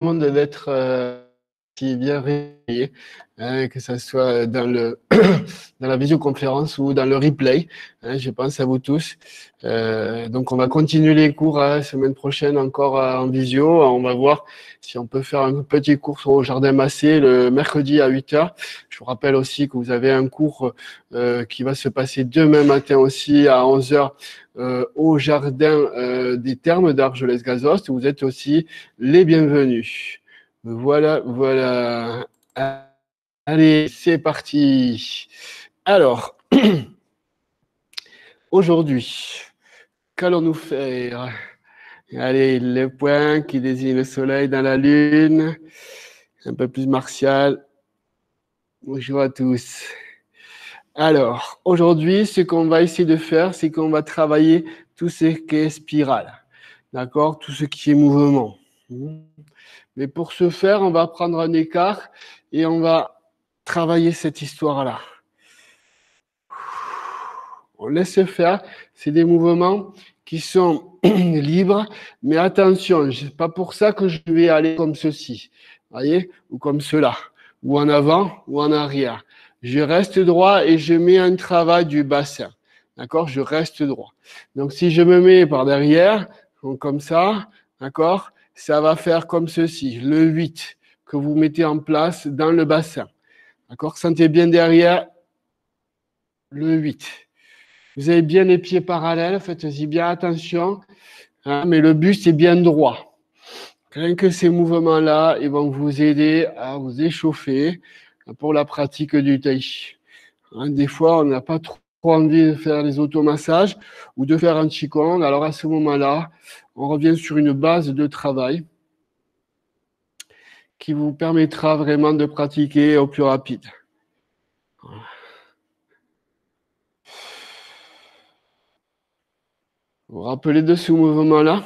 monde d'être bien réveillé, hein, que ce soit dans dans la visioconférence ou dans le replay. Hein, je pense à vous tous. Donc, on va continuer les cours la semaine prochaine encore en visio. On va voir si on peut faire un petit cours au Jardin Massé le mercredi à 8 heures. Je vous rappelle aussi que vous avez un cours qui va se passer demain matin aussi à 11 heures au Jardin des Thermes d'Argelès-Gazost. Vous êtes aussi les bienvenus. Voilà, voilà. Allez, c'est parti. Alors, aujourd'hui, qu'allons-nous faire? Allez, le point qui désigne le soleil dans la lune, un peu plus martial. Bonjour à tous. Alors, aujourd'hui, ce qu'on va essayer de faire, c'est qu'on va travailler tout ce qui est spirale. D'accord? Tout ce qui est mouvement. Mais pour ce faire, on va prendre un écart et on va travailler cette histoire-là. On laisse faire. C'est des mouvements qui sont libres, mais attention, c'est pas pour ça que je vais aller comme ceci, voyez, ou comme cela, ou en avant ou en arrière. Je reste droit et je mets un travail du bassin. D'accord? Je reste droit. Donc, si je me mets par derrière, donc comme ça, d'accord? Ça va faire comme ceci, le 8 que vous mettez en place dans le bassin. D'accord? Sentez bien derrière le 8. Vous avez bien les pieds parallèles, faites-y bien attention, hein, mais le buste est bien droit. Rien que ces mouvements-là, ils vont vous aider à vous échauffer pour la pratique du tai chi. Hein, des fois, on n'a pas trop envie de faire les automassages ou de faire un qigong. Alors à ce moment-là, on revient sur une base de travail qui vous permettra vraiment de pratiquer au plus rapide. Vous vous rappelez de ce mouvement-là?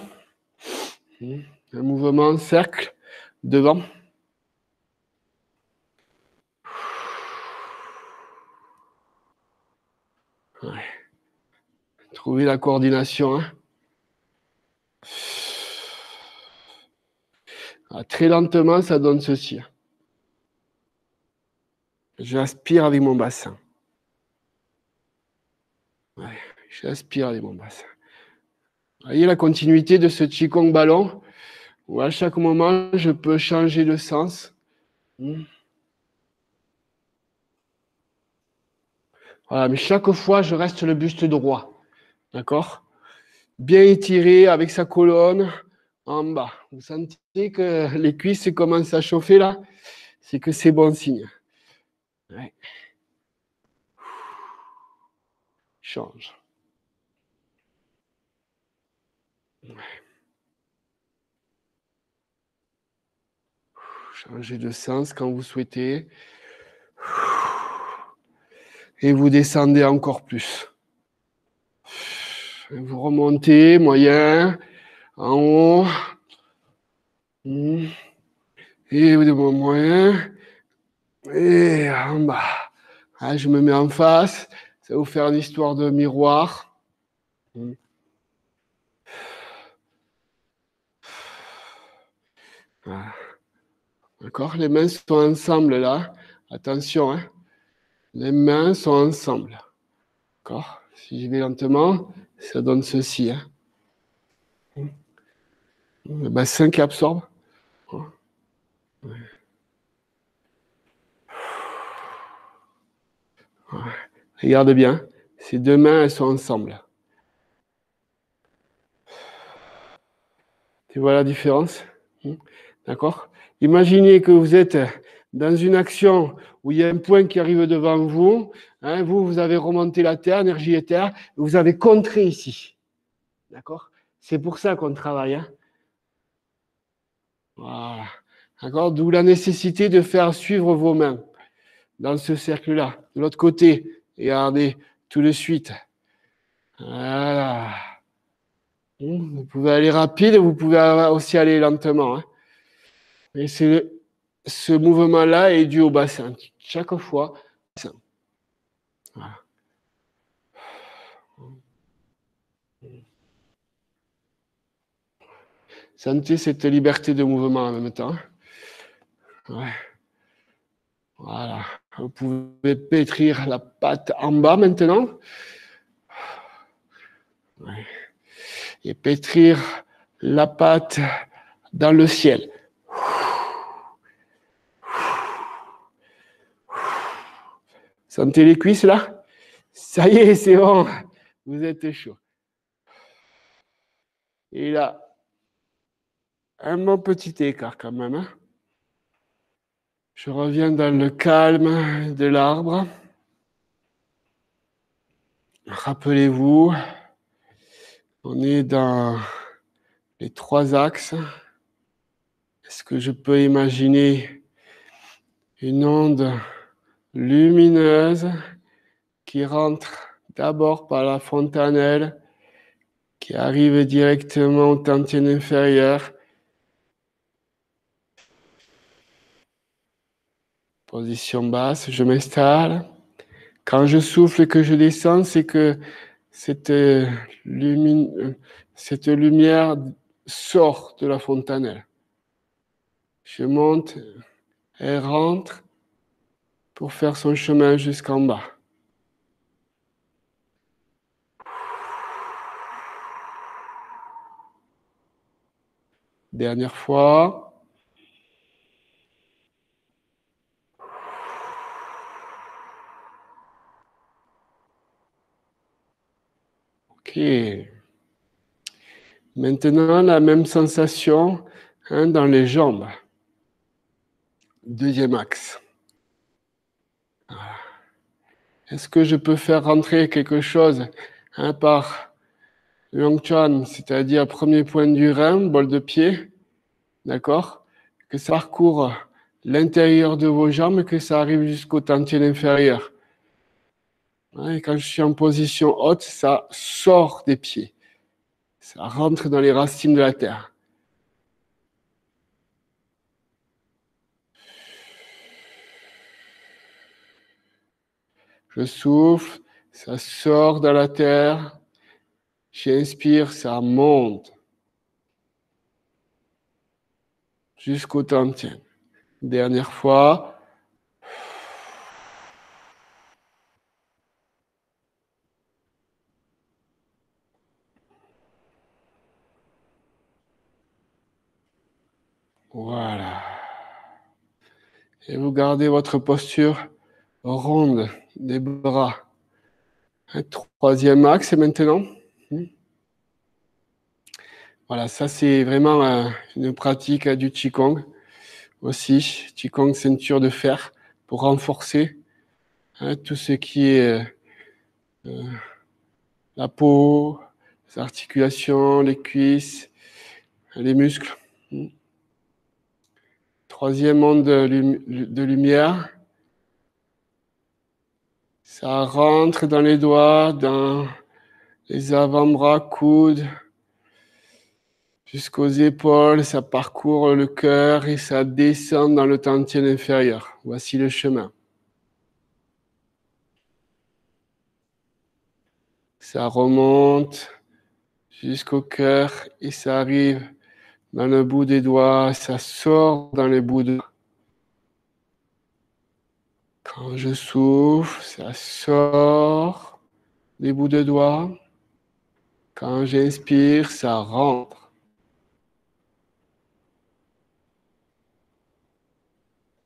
Un mouvement en cercle devant. Ouais. Trouvez la coordination. Hein. Ah, très lentement, ça donne ceci. J'aspire avec mon bassin. Ouais, j'aspire avec mon bassin. Vous voyez la continuité de ce Qigong ballon où à chaque moment, je peux changer de sens. Voilà, mais chaque fois, je reste le buste droit. D'accord? Bien étiré avec sa colonne en bas. Vous sentez que les cuisses commencent à chauffer là? C'est que c'est bon signe. Ouais. Change. Ouais. Changez de sens quand vous souhaitez. Et vous descendez encore plus. Vous remontez, moyen, en haut. Et de mon moyen. Et en bas. Ah, je me mets en face. Ça va vous faire une histoire de miroir. Voilà. D'accord? Les mains sont ensemble là. Attention, hein? Les mains sont ensemble. D'accord? Si je vais lentement, ça donne ceci. Hein? Le bassin qui absorbe. Ouais. Regarde bien. Ces deux mains, elles sont ensemble. Tu vois la différence? D'accord? Imaginez que vous êtes dans une action où il y a un point qui arrive devant vous. Hein, vous avez remonté la terre, énergie éther, vous avez contré ici. D'accord? C'est pour ça qu'on travaille. Hein? Voilà. D'accord? D'où la nécessité de faire suivre vos mains dans ce cercle-là. De l'autre côté, regardez tout de suite. Voilà. Vous pouvez aller rapide, vous pouvez aussi aller lentement. Hein? Et ce mouvement-là est dû au bassin. Chaque fois, bassin. Voilà. Sentez cette liberté de mouvement en même temps. Ouais. Voilà. Vous pouvez pétrir la patte en bas maintenant. Ouais. Et pétrir la patte dans le ciel. Sentez les cuisses là? Ça y est, c'est bon. Vous êtes chaud. Et là, un bon petit écart quand même. Hein. Je reviens dans le calme de l'arbre. Rappelez-vous, on est dans les 3 axes. Est-ce que je peux imaginer une onde lumineuse qui rentre d'abord par la fontanelle, qui arrive directement au tantien inférieur. Position basse, je m'installe. Quand je souffle et que je descends, c'est que cette lumière sort de la fontanelle. Je monte, elle rentre pour faire son chemin jusqu'en bas. Dernière fois. Ok. Maintenant, la même sensation dans les jambes. Deuxième axe. Voilà. Est-ce que je peux faire rentrer quelque chose par Yongchuan, c'est-à-dire premier point du rein, bol de pied, d'accord? Que ça parcourt l'intérieur de vos jambes et que ça arrive jusqu'au tantien inférieur. Et quand je suis en position haute, ça sort des pieds. Ça rentre dans les racines de la terre. Je souffle, ça sort dans la terre. J'inspire, ça monte jusqu'au tantien. Dernière fois. Voilà. Et vous gardez votre posture ronde des bras. Un troisième axe maintenant. Voilà, ça c'est vraiment une pratique du Qigong aussi. Qigong ceinture de fer pour renforcer tout ce qui est la peau, les articulations, les cuisses, les muscles. Troisième onde de lumière. Ça rentre dans les doigts, dans les avant-bras, coudes, jusqu'aux épaules, ça parcourt le cœur et ça descend dans le tantien inférieur. Voici le chemin. Ça remonte jusqu'au cœur et ça arrive dans le bout des doigts, ça sort dans les bouts de doigts. Quand je souffle, ça sort des bouts de doigts. Quand j'inspire, ça rentre.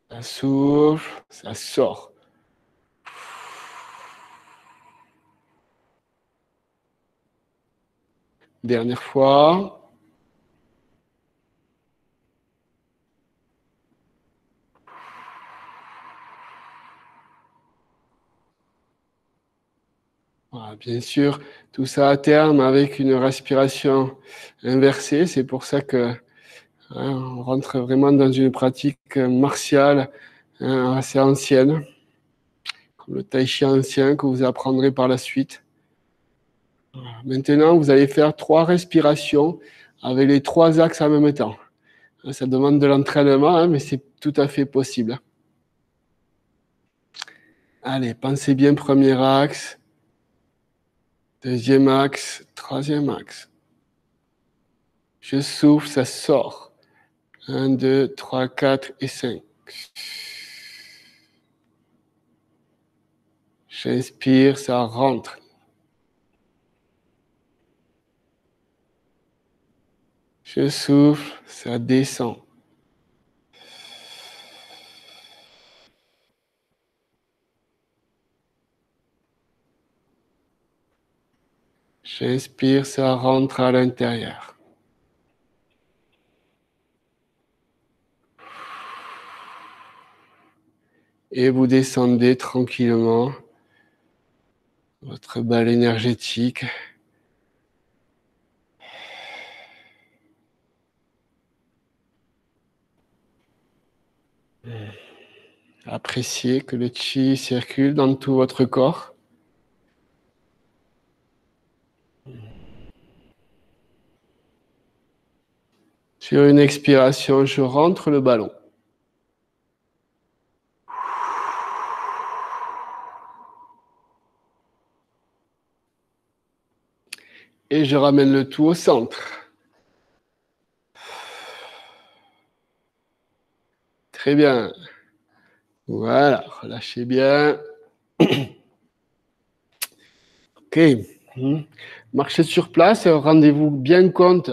Ça souffle, ça sort. Dernière fois. Voilà, bien sûr, tout ça à terme avec une respiration inversée. C'est pour ça que on rentre vraiment dans une pratique martiale assez ancienne, comme le tai chi ancien que vous apprendrez par la suite. Voilà. Maintenant, vous allez faire 3 respirations avec les 3 axes en même temps. Ça demande de l'entraînement, mais c'est tout à fait possible. Allez, pensez bien premier axe, deuxième axe, troisième axe. Je souffle, ça sort. 1, 2, 3, 4 et 5. J'inspire, ça rentre. Je souffle, ça descend. J'inspire, ça rentre à l'intérieur. Et vous descendez tranquillement votre balle énergétique. Appréciez que le chi circule dans tout votre corps. Sur une expiration, je rentre le ballon. Et je ramène le tout au centre. Très bien. Voilà, relâchez bien. Ok. Marchez sur place, rendez-vous bien compte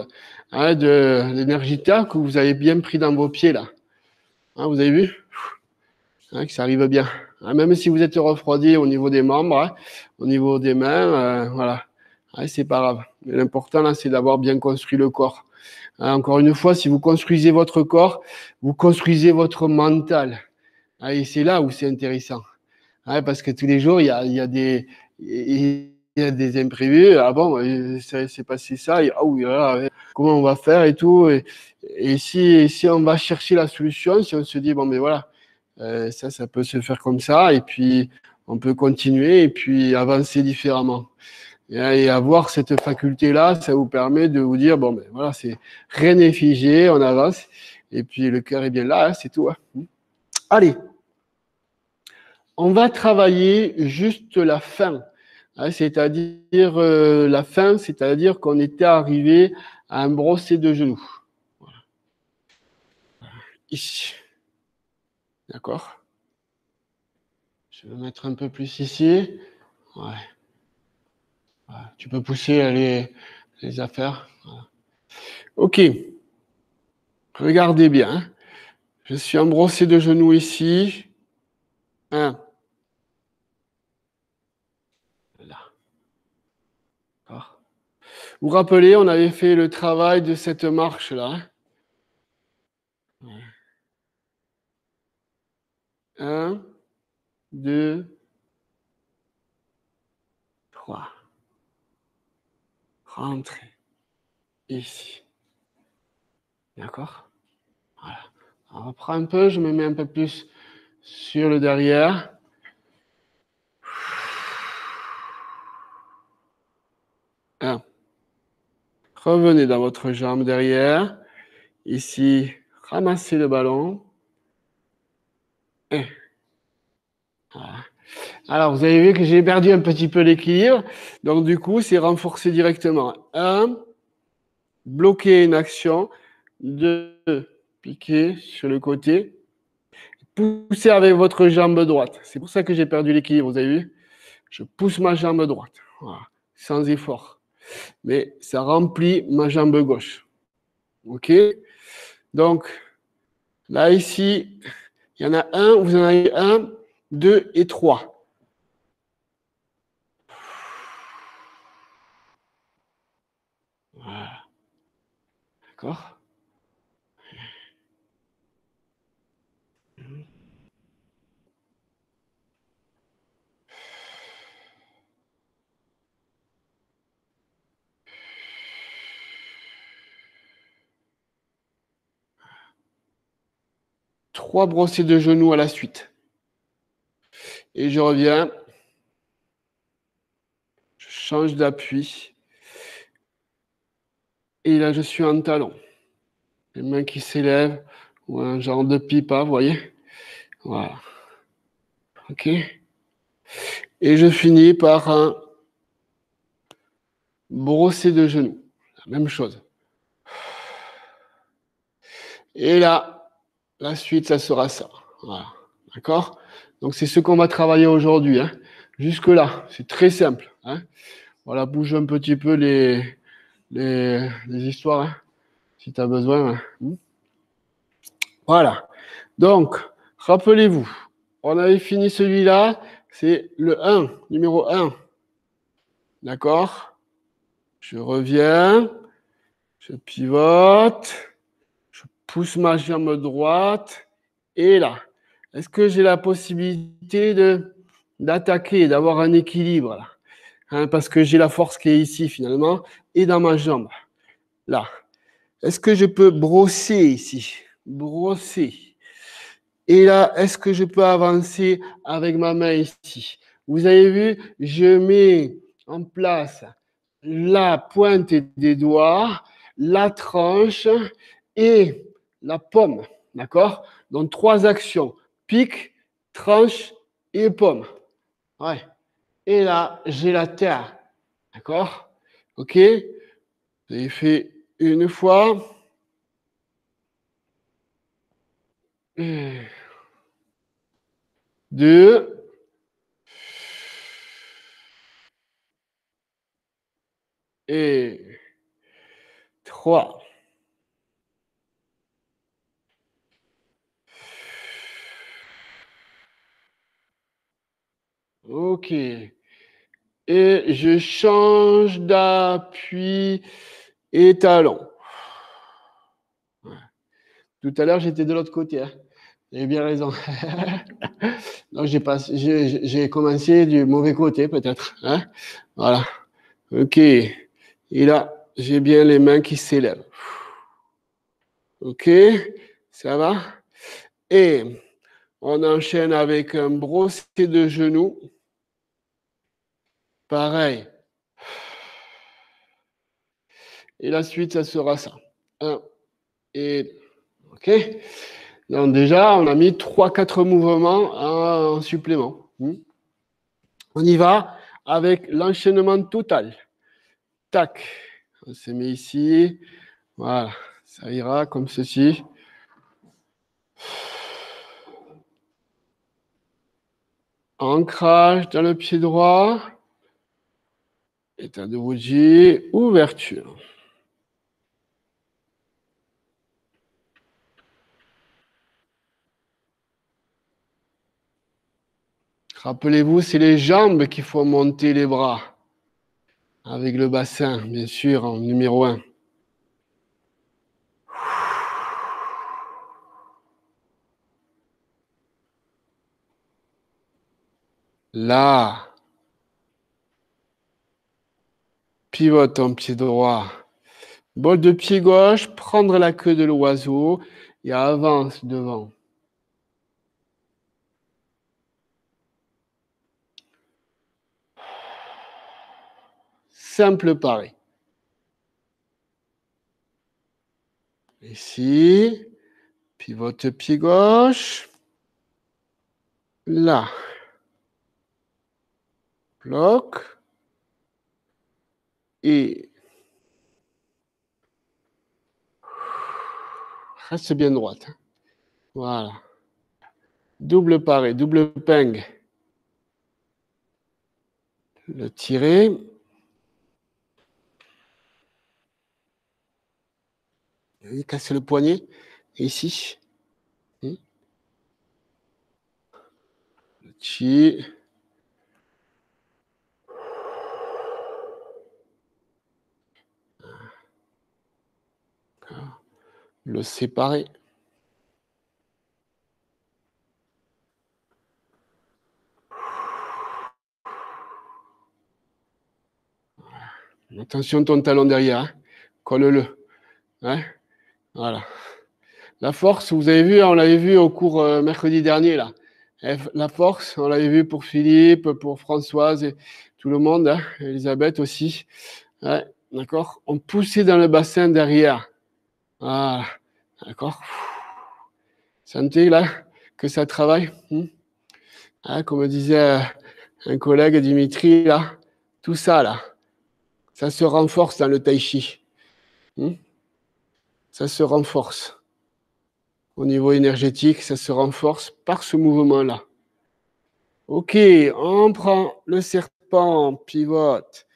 de l'énergétique que vous avez bien pris dans vos pieds là. Vous avez vu que ça arrive bien. Même si vous êtes refroidi au niveau des membres, au niveau des mains, voilà. C'est pas grave. L'important là, c'est d'avoir bien construit le corps. Encore une fois, si vous construisez votre corps, vous construisez votre mental. Et c'est là où c'est intéressant. Parce que tous les jours, il y a des imprévus. Ah bon, c'est passé ça. Comment on va faire et tout. Et si on va chercher la solution, si on se dit, bon, mais voilà, ça peut se faire comme ça. Et puis, on peut continuer et puis avancer différemment. Et avoir cette faculté-là, ça vous permet de vous dire, bon, ben voilà, rien n'est figé, on avance. Et puis, le cœur est bien là, c'est tout. Allez. On va travailler juste la fin, c'est-à-dire la fin, c'est-à-dire qu'on était arrivé à un brosser de genoux. Voilà. Ici. D'accord? Je vais mettre un peu plus ici. Ouais. Voilà. Tu peux pousser les affaires. Voilà. Ok. Regardez bien. Je suis en brosser de genoux ici. 1. Là. D'accord. Vous vous rappelez, on avait fait le travail de cette marche-là. 1, 2, 3. Rentrez ici. D'accord? Voilà. On reprend un peu, je me mets un peu plus sur le derrière. Un. Revenez dans votre jambe derrière. Ici, ramassez le ballon. Un. Voilà. Alors, vous avez vu que j'ai perdu un petit peu l'équilibre. Donc, du coup, c'est renforcé directement. 1. Bloquer une action. 2. Piquer sur le côté. Poussez avec votre jambe droite. C'est pour ça que j'ai perdu l'équilibre, vous avez vu? Je pousse ma jambe droite. Voilà. Sans effort. Mais ça remplit ma jambe gauche. OK? Donc, là, ici, il y en a un, vous en avez 1, 2 et 3. Voilà. D'accord? Trois brossées de genoux à la suite. Et je reviens. Je change d'appui. Et là, je suis en talon. Les mains qui s'élèvent, ou un genre de pipa, vous voyez? Voilà. OK? Et je finis par un brossé de genoux. La même chose. Et là, la suite, ça sera ça. Voilà. D'accord? Donc, c'est ce qu'on va travailler aujourd'hui. Hein. Jusque-là, c'est très simple. Hein. Voilà, bouge un petit peu les histoires, hein, si tu as besoin. Hein. Voilà. Donc, rappelez-vous, on avait fini celui-là, c'est le 1, numéro 1. D'accord? Je reviens, je pivote, je pousse ma jambe droite, et là. Est-ce que j'ai la possibilité d'attaquer, d'avoir un équilibre là, hein, parce que j'ai la force qui est ici finalement, et dans ma jambe, là. Est-ce que je peux brosser ici? Brosser. Et là, est-ce que je peux avancer avec ma main ici? Vous avez vu, je mets en place la pointe des doigts, la tranche et la paume. D'accord? Donc, 3 actions. Pique, tranche et paume. Ouais. Et là, j'ai la terre. D'accord? OK? Vous avez fait une fois. Deux. Et 3. OK. Et je change d'appui et talon. Tout à l'heure, j'étais de l'autre côté. Hein. Vous avez bien raison. Donc, j'ai commencé du mauvais côté, peut-être. Hein. Voilà. OK. Et là, j'ai bien les mains qui s'élèvent. OK. Ça va? Et on enchaîne avec un brossé de genoux. Pareil. Et la suite, ça sera ça. 1 et... OK. Donc déjà, on a mis 3-4 mouvements en supplément. On y va avec l'enchaînement total. Tac. On se met ici. Voilà. Ça ira comme ceci. Ancrage dans le pied droit. État de bougie. Ouverture. Rappelez-vous, c'est les jambes qu'il faut monter les bras. Avec le bassin, bien sûr, en numéro 1. Là. Pivote ton pied droit. Bol de pied gauche, prendre la queue de l'oiseau et avance devant. Simple pareil. Ici, pivote pied gauche. Là. Bloc. Et reste bien droite. Voilà. Double pareil, double ping. Le tirer. Il casse le poignet. Ici. Le chi. Le séparer. Attention ton talon derrière. Hein. Colle-le. Hein. Voilà. La force, vous avez vu, on l'avait vu au cours mercredi dernier, là. La force, on l'avait vu pour Philippe, pour Françoise et tout le monde, hein, Elisabeth aussi. Ouais, d'accord? On poussait dans le bassin derrière. Voilà, d'accord? Sentez là que ça travaille. Hein, comme disait un collègue, Dimitri, là, tout ça, là, ça se renforce dans le tai chi. Ça se renforce. Au niveau énergétique, ça se renforce par ce mouvement-là. Ok, on prend le serpent, pivote.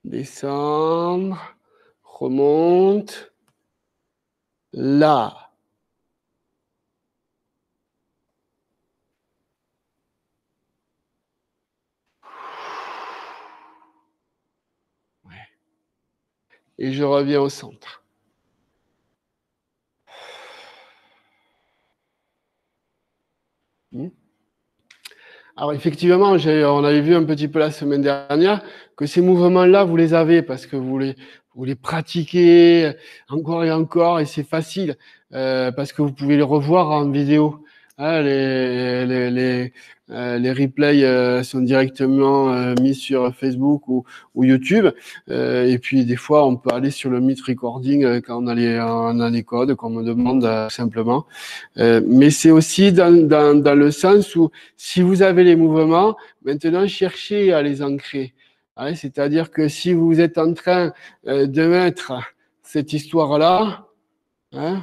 Descendre, remonte, là. Et je reviens au centre. Alors effectivement, on avait vu un petit peu la semaine dernière que ces mouvements-là, vous les avez parce que vous les pratiquez encore et encore et c'est facile parce que vous pouvez les revoir en vidéo. Hein, les replays sont directement mis sur Facebook ou YouTube. Et puis des fois, on peut aller sur le Meet Recording quand on a les codes qu'on me demande simplement. Mais c'est aussi dans le sens où si vous avez les mouvements, maintenant cherchez à les ancrer. Hein, c'est-à-dire que si vous êtes en train de mettre cette histoire-là, hein,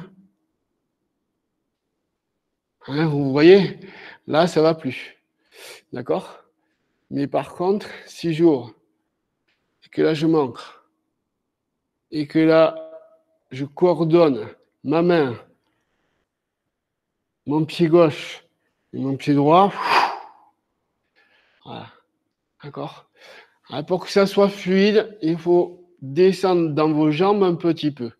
vous voyez, là, ça va plus. D'accord? Mais par contre, si j'ouvre, et que là, je m'ancre, et que là, je coordonne ma main, mon pied gauche et mon pied droit, voilà. D'accord? Pour que ça soit fluide, il faut descendre dans vos jambes un petit peu.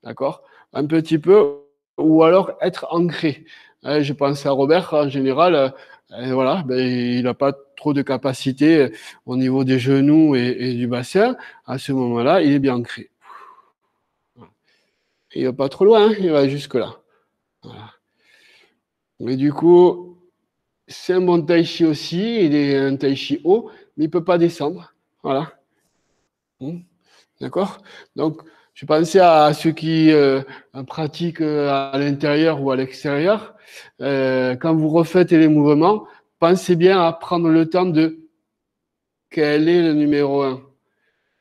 D'accord? Un petit peu, ou alors être ancré. Je pense à Robert, en général, voilà, ben, il n'a pas trop de capacité au niveau des genoux et du bassin. À ce moment-là, il est bien ancré. Il va pas trop loin, hein, il va jusque-là. Voilà. Et du coup, c'est un bon tai chi aussi, il est un tai chi haut, mais il ne peut pas descendre. Voilà. D'accord? Donc, je pensais à ceux qui pratiquent à l'intérieur ou à l'extérieur. Quand vous refaites les mouvements, pensez bien à prendre le temps de quel est le numéro un?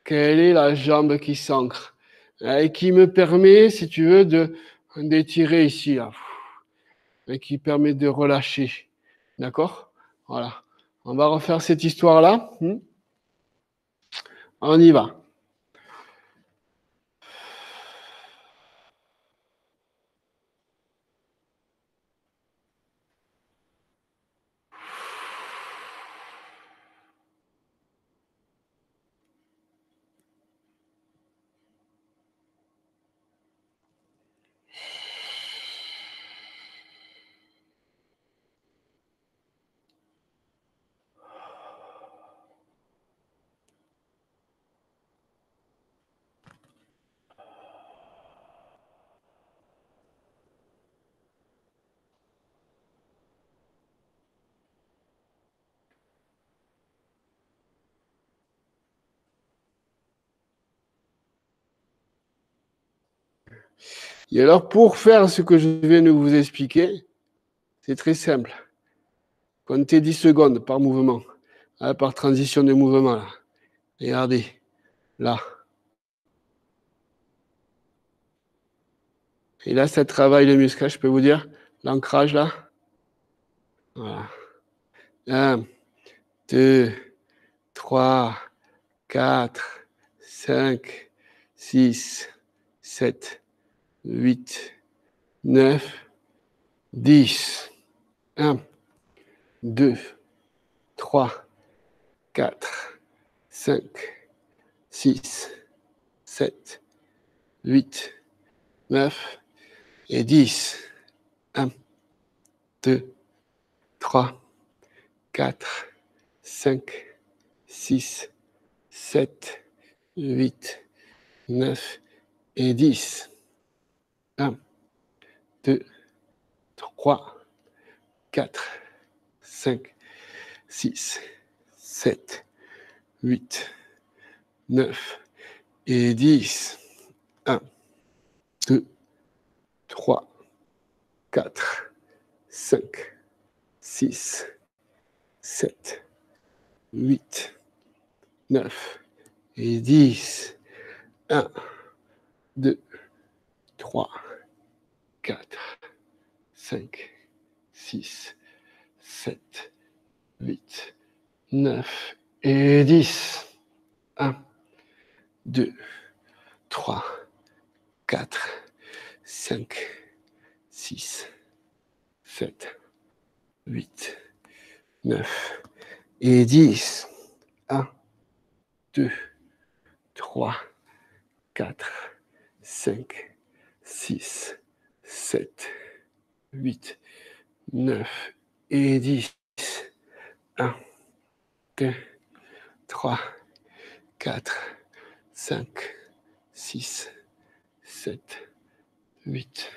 Quelle est la jambe qui s'ancre? Et qui me permet, si tu veux, d'étirer ici, là, et qui permet de relâcher. D'accord? Voilà. On va refaire cette histoire-là. On y va. Et alors, pour faire ce que je viens de vous expliquer, c'est très simple. Comptez 10 secondes par mouvement, hein, par transition de mouvement. Là. Regardez, là. Et là, ça travaille le muscle, je peux vous dire. L'ancrage, là. Voilà. 1, 2, 3, 4, 5, 6, 7, 8, 9, 10. 1, 2, 3, 4, 5, 6, 7, 8, 9 et 10. 1, 2, 3, 4, 5, 6, 7, 8, 9 et 10. 1, 2, 3, 4, 5, 6, 7, 8, 9 et 10. 1, 2, 3, 4, 5, 6, 7, 8, 9 et 10. 1, 2, 3, 4, 5, 6, 7, 8, 9 et 10. 1, 2, 3, 4, 5, 6, 7, 8, 9 et 10. 1, 2, 3, 4, 5, 6, 7, 8, 9 et 10. 1, 2, 3, 4, 5, 6, 7, 8,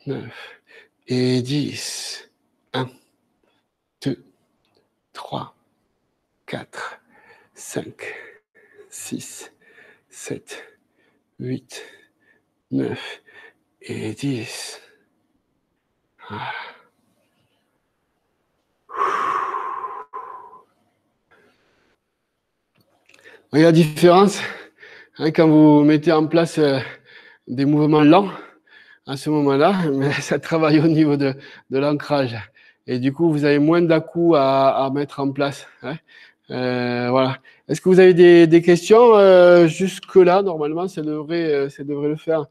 9 et 10. 1, 2, 3, 4, 5, 6, 7, 8, 9 et 10. Ah. Il y a la différence hein, quand vous mettez en place des mouvements lents à ce moment-là, mais ça travaille au niveau de l'ancrage. Et du coup, vous avez moins d'à-coups à mettre en place. Hein. Voilà. Est-ce que vous avez des questions jusque-là? Normalement, ça devrait le faire.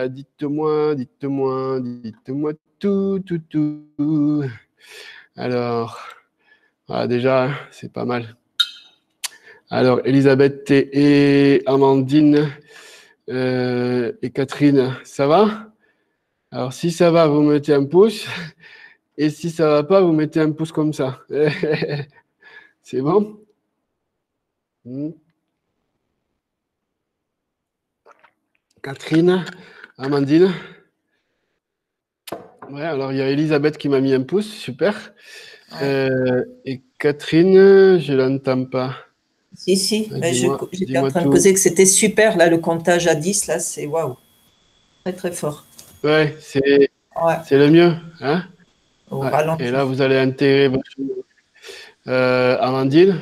Dites-moi tout, tout, tout. Alors, voilà, déjà, c'est pas mal. Alors, Elisabeth et Amandine et Catherine, ça va? Alors, si ça va, vous mettez un pouce. Et si ça va pas, vous mettez un pouce comme ça. C'est bon? Catherine, Amandine. Ouais, alors il y a Elisabeth qui m'a mis un pouce, super. Et Catherine, je l'entends pas. Si, mais j'étais en dis-moi train de tout. poser que c'était super, là, le comptage à 10, là, c'est waouh, très très fort. Ouais, c'est Ouais, le mieux. Hein? au Ouais. Et là, ralenti. vous allez intégrer Amandine.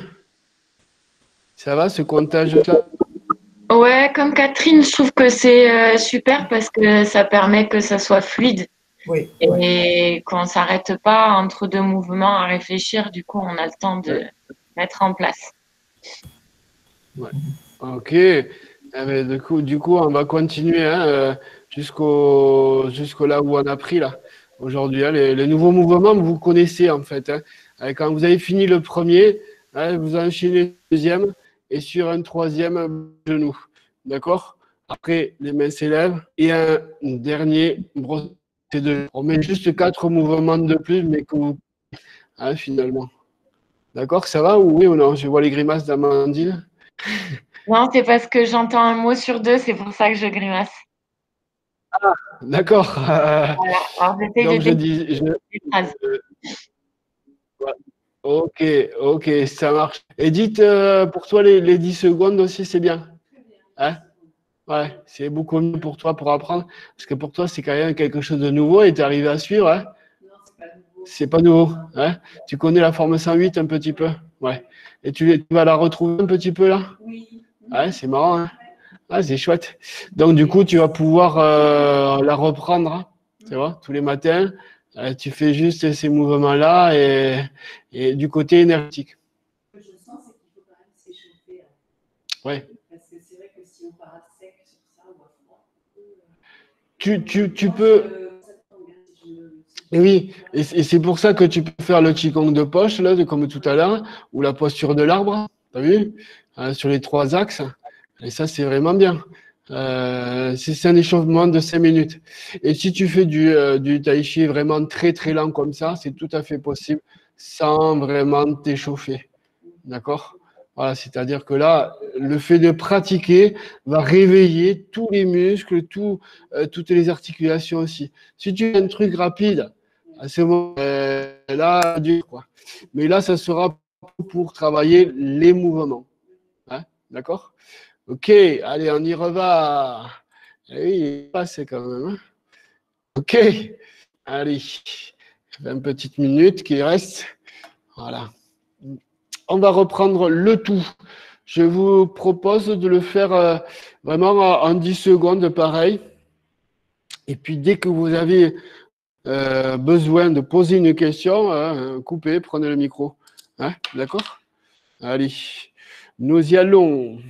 Ça va ce comptage-là? Ouais, comme Catherine, je trouve que c'est super parce que ça permet que ça soit fluide Oui, oui. et qu'on s'arrête pas entre deux mouvements à réfléchir. Du coup, on a le temps de Ouais. mettre en place. Ouais. Ok. Eh ben, du coup, on va continuer hein, jusqu'au là où on a pris là aujourd'hui. Hein, les nouveaux mouvements, vous connaissez en fait. Hein. Quand vous avez fini le premier, hein, vous enchaînez le deuxième et sur un troisième genou. D'accord? Après, les mains s'élèvent et un dernier brossé de. On met juste 4 mouvements de plus, mais que vous hein, finalement. D'accord? Ça va ou oui ou non? Je vois les grimaces d'Amandine. Non, c'est parce que j'entends un mot sur deux, c'est pour ça que je grimace. D'accord. Voilà. Alors, j'essaye de Donc, je définir dis. les phrases. Ouais. Ok, ok, ça marche. Edith, pour toi, les 10 secondes aussi, c'est bien. Hein? Ouais, c'est beaucoup mieux pour toi pour apprendre. Parce que pour toi, c'est quand même quelque chose de nouveau et tu es arrivé à suivre. Hein? C'est pas nouveau. Hein? Tu connais la forme 108 un petit peu. Ouais. Et tu vas la retrouver un petit peu là? Ouais, c'est marrant. Hein? Ah, c'est chouette. Donc, du coup, tu vas pouvoir la reprendre, hein, tu vois, tous les matins. Tu fais juste ces mouvements-là et du côté énergétique. Ce que je sens, c'est qu'il faut quand même s'échauffer. Ouais. Parce que c'est vrai que si on part à sec sur ça ou à froid, Tu peux. Et oui, et c'est pour ça que tu peux faire le Qigong de poche, là, comme tout à l'heure, ou la posture de l'arbre, tu as vu, sur les 3 axes. Et ça, c'est vraiment bien. C'est un échauffement de 5 minutes. Et si tu fais du tai chi vraiment très, très lent comme ça, c'est tout à fait possible sans vraiment t'échauffer. D'accord? Voilà, c'est-à-dire que là, le fait de pratiquer va réveiller tous les muscles, toutes les articulations aussi. Si tu fais un truc rapide, à ce moment là, quoi. Mais là, ça sera pour travailler les mouvements. Hein? D'accord? Ok, allez, on y reva. Eh oui, il est passé quand même. Hein? Ok, allez, 20 petites minutes qui restent. Voilà. On va reprendre le tout Je vous propose de le faire vraiment en 10 secondes, pareil. Et puis, dès que vous avez besoin de poser une question, coupez, prenez le micro. Hein, d'accord? Allez, nous y allons.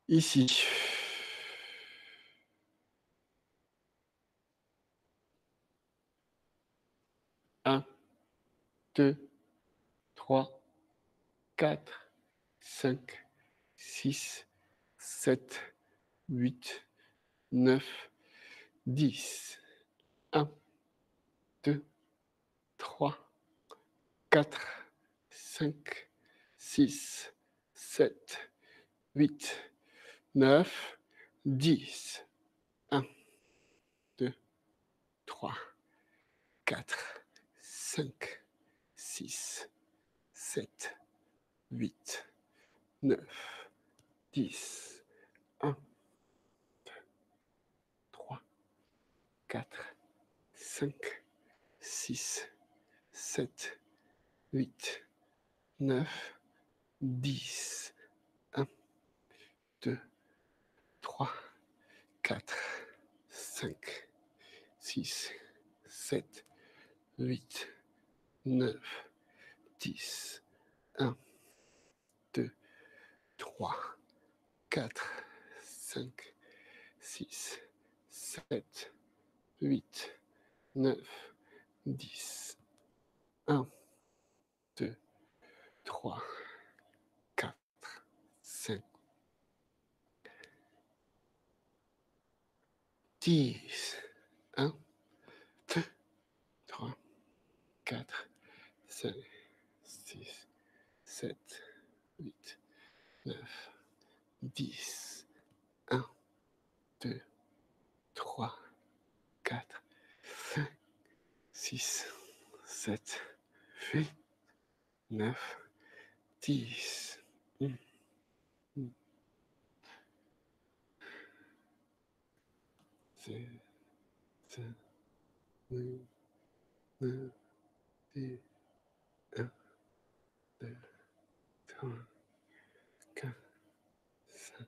Ici. Un, 2, 3, 4, 5, 6, 7, 8, 9, 10. 1, 2, 3, 4, 5, 6, 7, 8, 9, 10. 1, 2, 3, 4, 5, 6, 7, 8, 9, 10. 1, 2, 3, 4, 5, 6, 7, 8, 9, 10. 1, 2, 3, 4, 5, 6, 7, 8, 9, 10. 1, 2, 3, 4, 5, 6, 7, 8, 9, 10. 1, 2, 3, 4, 5, 10. 1, 2, 3, 4, 5, 6, 7, 8, 9, 10. 1, 2, 3, 4, 5, 6, 7, 8, 9, 10. C'est, c'est, oui, 9, 10, 1, 2, 3, 4, 5,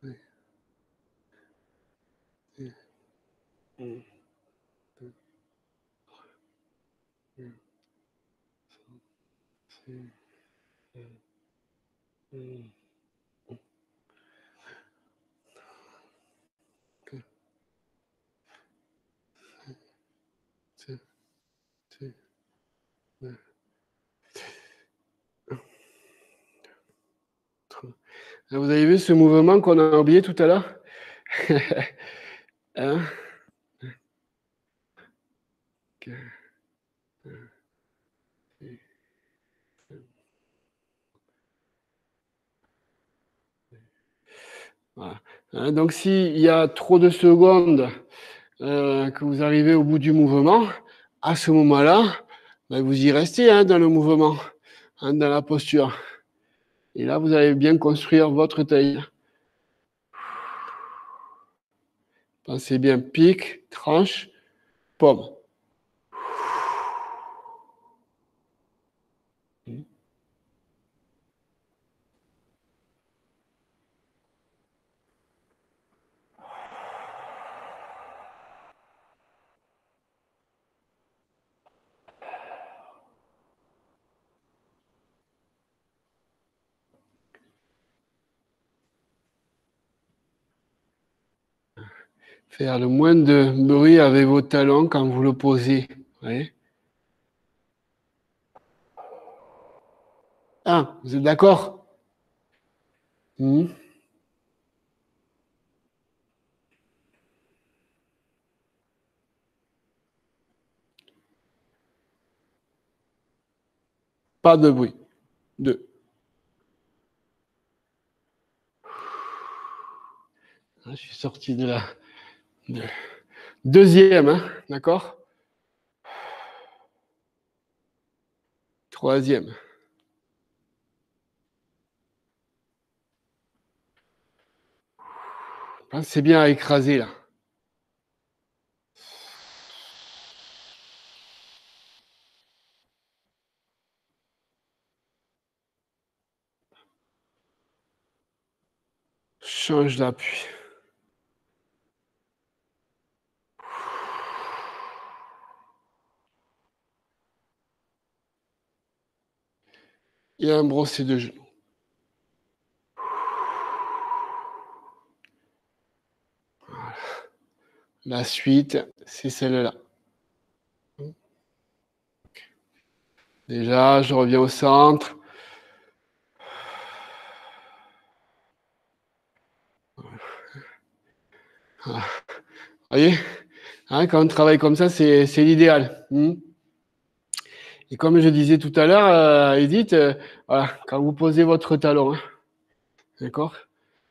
8, 10, 1, 2, 3, 4, 5, 6, 7, 8, 9, 3. Vous avez vu ce mouvement qu'on a oublié tout à l'heure? Hein? Voilà. Hein, donc, s'il y a trop de secondes que vous arrivez au bout du mouvement, à ce moment-là, ben, vous y restez hein, dans le mouvement, hein, dans la posture. Et là, vous allez bien construire votre taille. Pensez bien, pique, tranche, pomme. Faire le moins de bruit avec vos talons quand vous le posez. Ouais. Ah, vous êtes d'accord? Pas de bruit. 2. Je suis sorti de là. Deuxième, hein, d'accord? Troisième. Pensez bien à écraser là. change d'appui. Et un brossé de genoux. Voilà. La suite, c'est celle-là. Déjà, je reviens au centre. Voilà. Vous voyez, hein, quand on travaille comme ça, c'est l'idéal. Et comme je disais tout à l'heure, Edith, voilà, quand vous posez votre talon, hein, d'accord?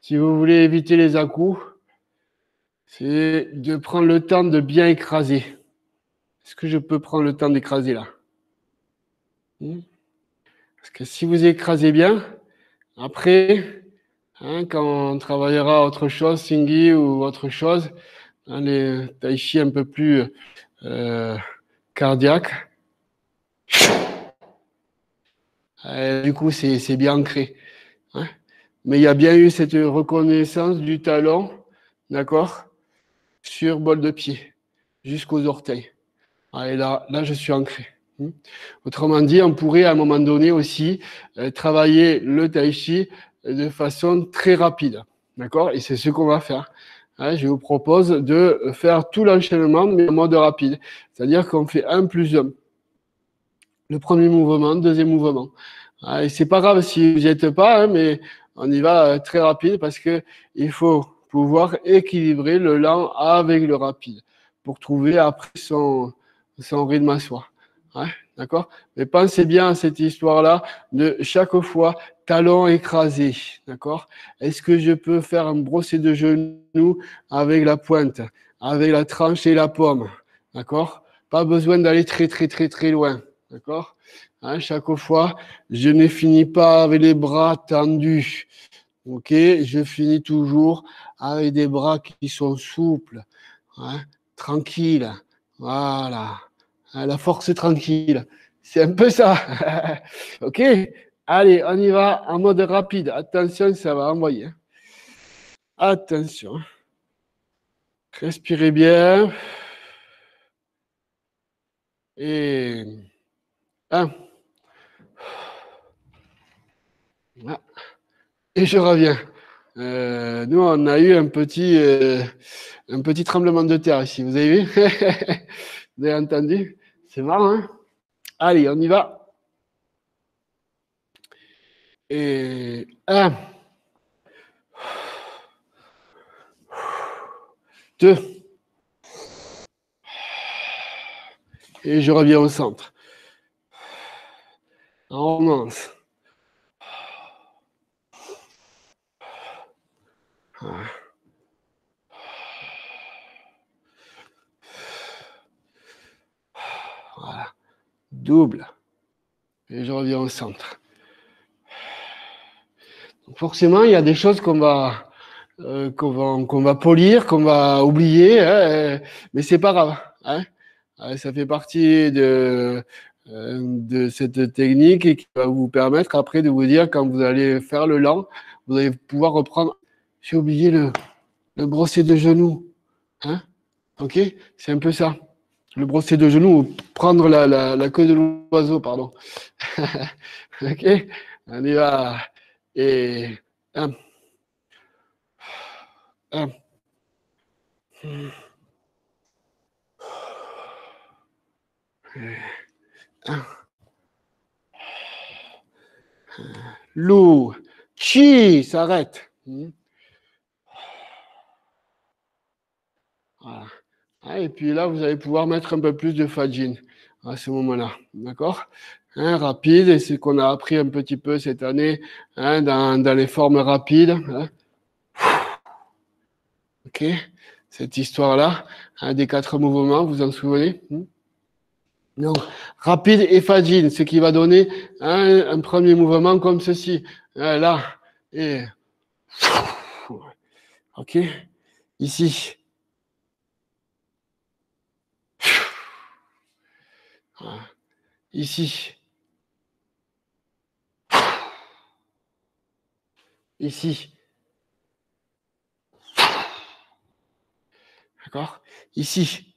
Si vous voulez éviter les à-coups, c'est de prendre le temps de bien écraser. Est-ce que je peux prendre le temps d'écraser là? Parce que si vous écrasez bien, après, hein, quand on travaillera autre chose, Singhi ou autre chose, hein, les tai chi un peu plus cardiaques, du coup, c'est bien ancré. Hein. Mais il y a bien eu cette reconnaissance du talon, d'accord, sur bol de pied, jusqu'aux orteils. Et là, je suis ancré. Autrement dit, on pourrait à un moment donné aussi travailler le tai chi de façon très rapide. D'accord? Et c'est ce qu'on va faire. Hein, je vous propose de faire tout l'enchaînement, mais en mode rapide. C'est-à-dire qu'on fait 1 plus 1. Le premier mouvement, deuxième mouvement. Et c'est pas grave si vous n'y êtes pas, hein, mais on y va très rapide parce que il faut pouvoir équilibrer le lent avec le rapide pour trouver après son rythme à soi. Ouais, d'accord? Mais pensez bien à cette histoire-là de chaque fois talon écrasé. D'accord? Est-ce que je peux faire un brossé de genoux avec la pointe, avec la tranche et la paume? D'accord? Pas besoin d'aller très, très, très, très loin. D'accord? Hein, chaque fois, je ne finis pas avec les bras tendus. Ok? Je finis toujours avec des bras qui sont souples. Hein, tranquilles. Voilà. Hein, la force est tranquille. C'est un peu ça. Ok? Allez, on y va en mode rapide. Attention, ça va envoyer. Attention. Respirez bien. Et 1. Et je reviens. Nous, on a eu un petit tremblement de terre ici. Vous avez vu? Vous avez entendu? C'est marrant, hein? Allez, on y va. Et 1, 2. Et je reviens au centre. On commence. Voilà. Double. Et je reviens au centre. Donc forcément, il y a des choses qu'on va polir, qu'on va oublier, hein, mais c'est pas grave. Hein. Ça fait partie de cette technique et qui va vous permettre après de vous dire quand vous allez faire le lent, vous allez pouvoir reprendre. J'ai oublié le brossé de genoux. Hein. Ok? C'est un peu ça. Le brossé de genoux, ou prendre la queue de l'oiseau, pardon. Ok? On y va. Et 1. 1. 1. Lou. Chi, s'arrête. Voilà. Et puis là, vous allez pouvoir mettre un peu plus de fajin à ce moment-là. D'accord? Hein, rapide, et c'est ce qu'on a appris un petit peu cette année hein, dans les formes rapides. Hein. Ok? Cette histoire-là, hein, des 4 mouvements, vous en souvenez? Donc, rapide et fajin, ce qui va donner hein, un premier mouvement comme ceci. Hein, là, et. Ok? Ici. Voilà. Ici. Ici. D'accord? Ici.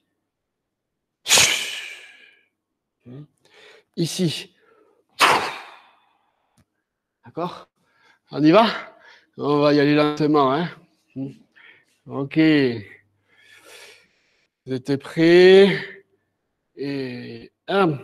Ici. D'accord? On y va? On va y aller lentement, hein? Ok. Vous êtes prêts? Et 1.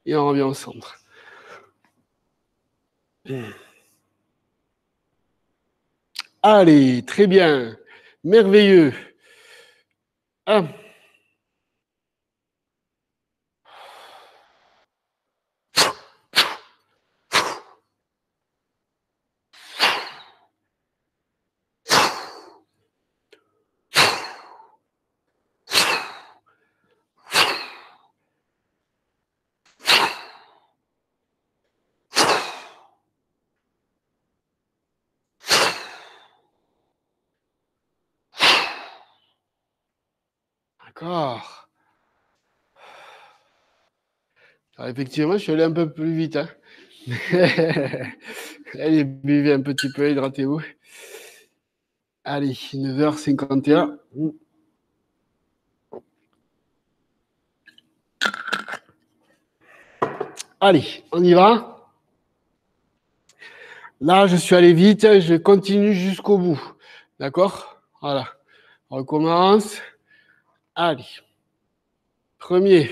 Et on revient au centre. Allez, très bien. Merveilleux. 1. D'accord. Alors, effectivement, je suis allé un peu plus vite. Hein. Allez, buvez un petit peu, hydratez-vous. Allez, 9h51. Allez, on y va. Là, je suis allé vite, je continue jusqu'au bout. D'accord? Voilà. On recommence. Allez. Premier.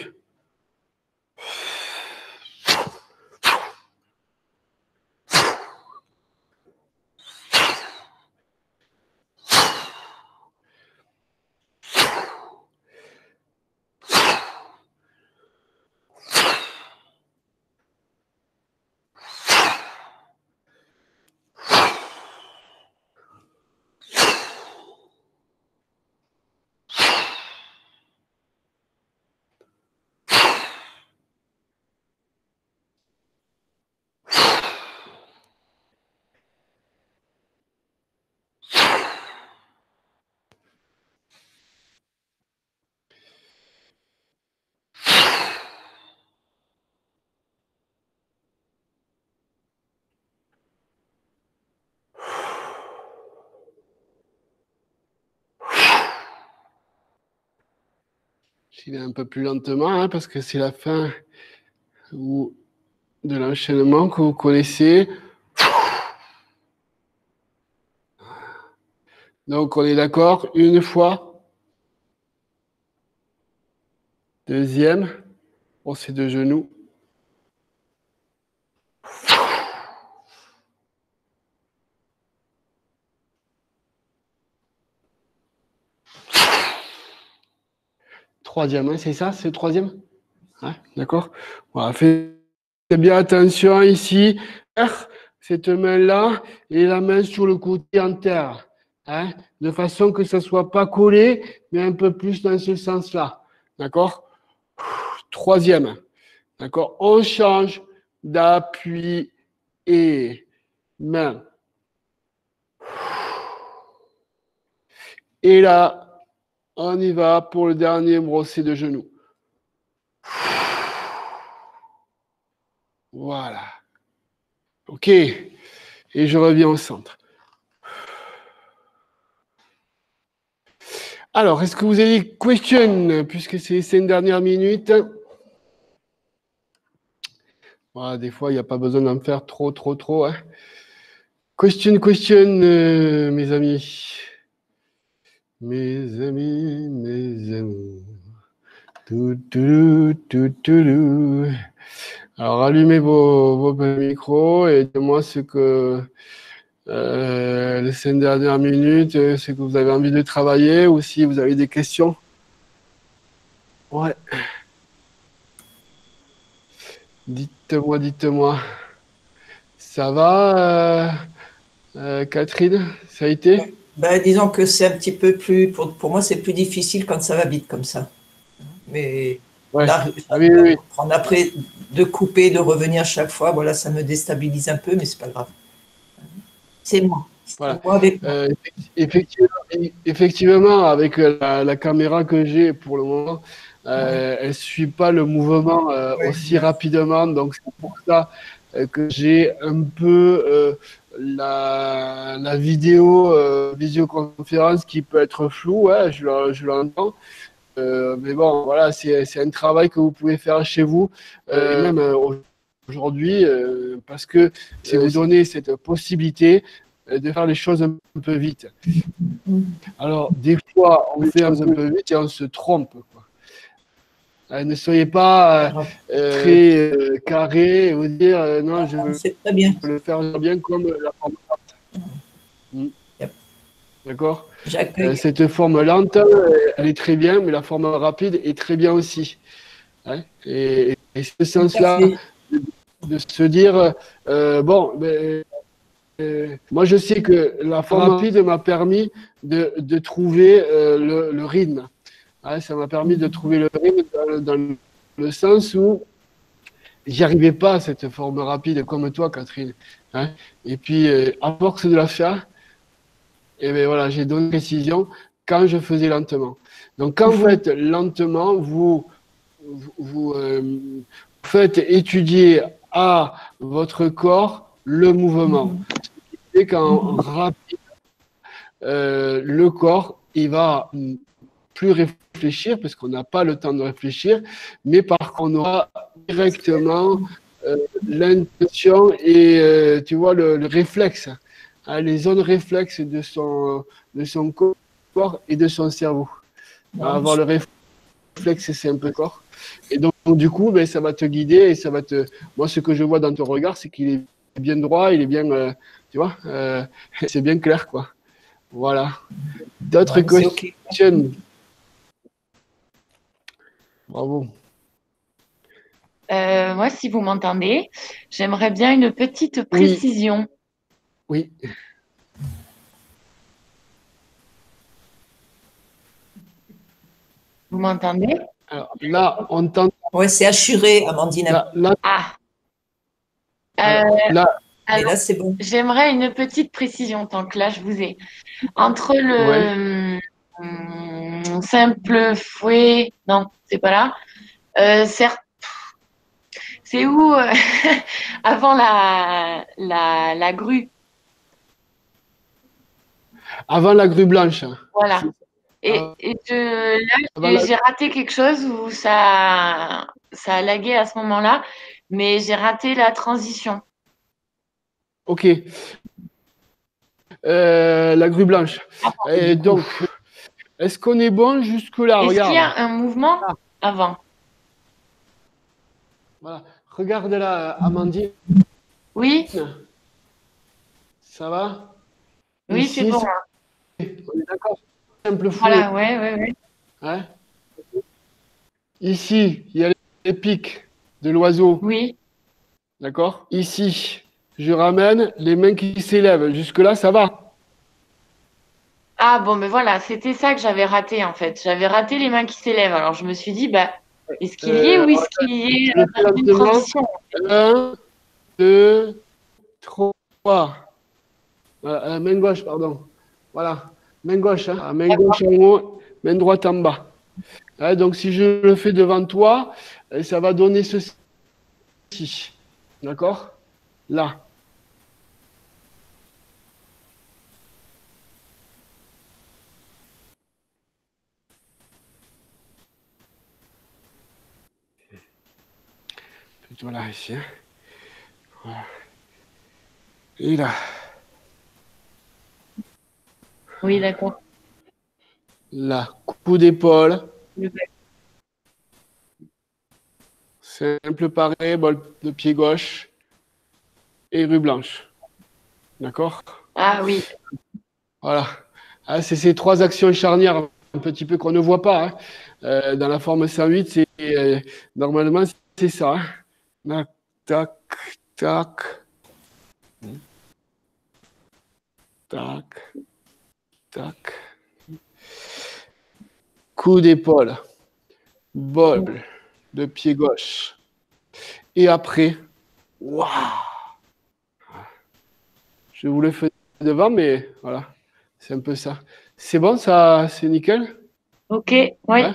J'y vais un peu plus lentement hein, parce que c'est la fin de l'enchaînement que vous connaissez. Donc, on est d'accord. Une fois. Deuxième. On c'est de genoux. Troisième, hein, c'est ça? C'est le troisième? Ouais, d'accord. Voilà, faites bien attention ici. Cette main-là et la main sur le côté en terre. Hein, de façon que ça ne soit pas collé, mais un peu plus dans ce sens-là. D'accord? Troisième. D'accord? On change d'appui et main. Et là, on y va pour le dernier brossé de genoux. Voilà. OK. Et je reviens au centre. Alors, est-ce que vous avez des questions, puisque c'est les 5 dernières minutes? Voilà, des fois, il n'y a pas besoin d'en faire trop. Hein. Question, mes amis. Mes amis. Tout. Alors, allumez vos micros et dites-moi ce que les 5 dernières minutes, c'est que vous avez envie de travailler ou si vous avez des questions. Ouais. Dites-moi. Ça va, Catherine? Ça a été? Ben, disons que c'est un petit peu plus, pour moi, c'est plus difficile quand ça va vite comme ça. Mais Ouais. là, Ah oui, oui, oui. prendre après, de couper, de revenir chaque fois, voilà, ça me déstabilise un peu, mais c'est pas grave. C'est moi. C'est Voilà. moi avec moi. Effectivement, effectivement, avec la caméra que j'ai pour le moment, elle ne suit pas le mouvement Ouais, aussi ouais. rapidement. Donc, c'est pour ça que j'ai un peu la vidéo, visioconférence qui peut être floue. Ouais, je l'entends. Mais bon, voilà, c'est un travail que vous pouvez faire chez vous, et même aujourd'hui, parce que c'est vous donner cette possibilité de faire les choses un peu vite. Alors, des fois, on fait un peu vite et on se trompe, quoi. Ne soyez pas très carré et vous dire non, je veux C'est très bien. le faire bien comme la forme lente. Mm. Yep. D'accord? J'accueille. Cette forme lente, elle est très bien, mais la forme rapide est très bien aussi. Hein. Et ce Tout à sens-là, fait. de se dire, bon, moi je sais que la forme rapide m'a permis de trouver le rythme. Hein, ça m'a permis de trouver le rythme dans le sens où j'y arrivais pas à cette forme rapide comme toi, Catherine. Hein. Et puis, à force de la faire, et ben voilà, j'ai donné une précision quand je faisais lentement. Donc, quand vous faites lentement, vous faites étudier à votre corps le mouvement. Et qu'en rapide, le corps, il va plus réfléchir parce qu'on n'a pas le temps de réfléchir, mais par contre, on aura directement l'intention et tu vois le réflexe, hein, les zones réflexes de son corps et de son cerveau. Avoir le réflexe, c'est un peu corps. Et donc, du coup, ben, ça va te guider et ça va te. Moi, ce que je vois dans ton regard, c'est qu'il est bien droit, il est bien, tu vois, c'est bien clair, quoi. Voilà. D'autres C'est OK. questions? Bravo. Moi, si vous m'entendez, j'aimerais bien une petite précision. Oui. Vous m'entendez? Alors, là, on tente. Ouais, c'est assuré, Amandine. Là, Ah. alors, là, Et Alors, là, c'est bon. j'aimerais une petite précision tant que là, je vous ai. Entre ouais. le simple fouet, non, c'est pas là. Certes, c'est où avant la grue. Avant la grue blanche. Voilà. Et, Ah, et là, avant la- j'ai raté quelque chose où ça a lagué à ce moment-là, mais j'ai raté la transition. Ok. La grue blanche. Et donc, est-ce qu'on est bon jusque-là? Est-ce qu'il y Regarde. a un mouvement avant? Voilà. Regarde là, Amandine. Oui, Ça va? oui, c'est Ici, bon. on est d'accord. Simple fouet. Voilà, ouais. Hein? Ici, il y a les pics de l'oiseau. Oui. D'accord? Ici, je ramène les mains qui s'élèvent. Jusque-là, ça va. Ah bon, mais voilà, c'était ça que j'avais raté en fait. J'avais raté les mains qui s'élèvent. Alors je me suis dit, bah, est-ce qu'il y est ou est-ce qu'il y est Je le fais une lentement. transition? 1, 2, 3. Voilà, main gauche, pardon. Voilà. Main gauche. Hein. Main gauche en haut, main droite en bas. Hein, donc, si je le fais devant toi, ça va donner ceci. D'accord? Là. Plutôt là, ici. Hein. Voilà. Et là. Oui, d'accord. Là. Coup d'épaule. Simple pareil, bol de pied gauche. Et rue blanche. D'accord? Ah oui. Voilà. Ah, c'est ces trois actions charnières un petit peu qu'on ne voit pas. Hein. Dans la forme 108, normalement, c'est ça. Hein. Tac, tac. Tac. Tac. Coup d'épaule. Bol de pied gauche. Et après, waouh! Je vous le fais devant, mais voilà, c'est un peu ça. C'est bon, ça, c'est nickel? Ok, oui. Ouais?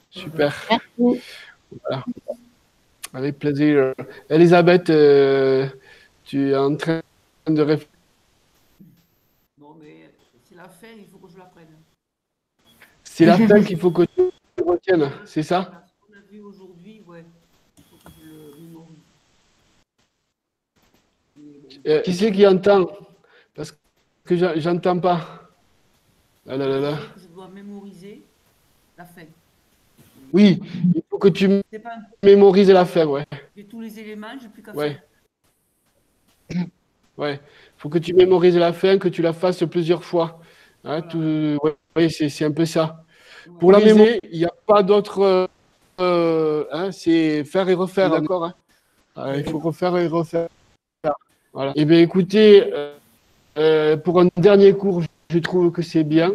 Super. Merci. Voilà. Avec plaisir. Elisabeth, tu es en train de réfléchir. Non, mais c'est la fin, il faut que je l'apprenne. C'est la fin qu'il faut que tu retiennes, c'est ça? Voilà, ce qu'on a vu aujourd'hui, ouais, il faut que je le mémorise. Mais bon, Qui c'est qui entend? Parce que j'entends pas. Ah là là là. je dois mémoriser la fin. Oui, il faut que tu C'est pas un... mémorises la fin, ouais. J'ai tous les éléments, j'ai plus qu'à Ouais. faire. Ouais. Il faut que tu mémorises la fin, que tu la fasses plusieurs fois. Hein, Voilà. ouais, c'est un peu ça. Ouais. Pour la mémoire, il n'y a pas d'autre. Hein, c'est faire et refaire, d'accord, hein. Il faut refaire et refaire. Voilà. Eh bien, écoutez, pour un dernier cours, je trouve que c'est bien,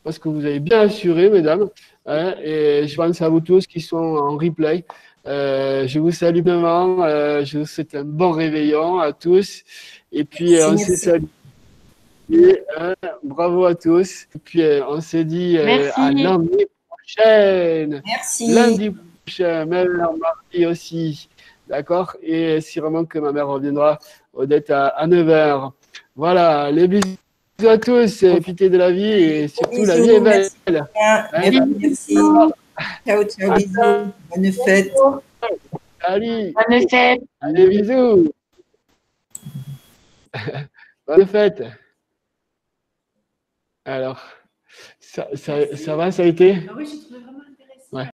parce que vous avez bien assuré, mesdames. Hein, et je pense à vous tous qui sont en replay. Je vous salue vraiment. Je vous souhaite un bon réveillon à tous. Et puis, Merci, on s'est merci. salué. Hein, bravo à tous. Et puis, on s'est dit à Merci. lundi prochaine. Merci. Lundi prochain, même mardi aussi. D'accord? Et sûrement que ma mère reviendra, Odette, à 9h. Voilà, les bisous à tous, profitez de la vie et surtout la vie est belle. Bien, merci. Ciao, ciao, bisous. Bonne fête. Allez, Bonne fête. allez, bisous. Bonne fête. Alors, ça va, ça a été? Ah oui, j'ai trouvé vraiment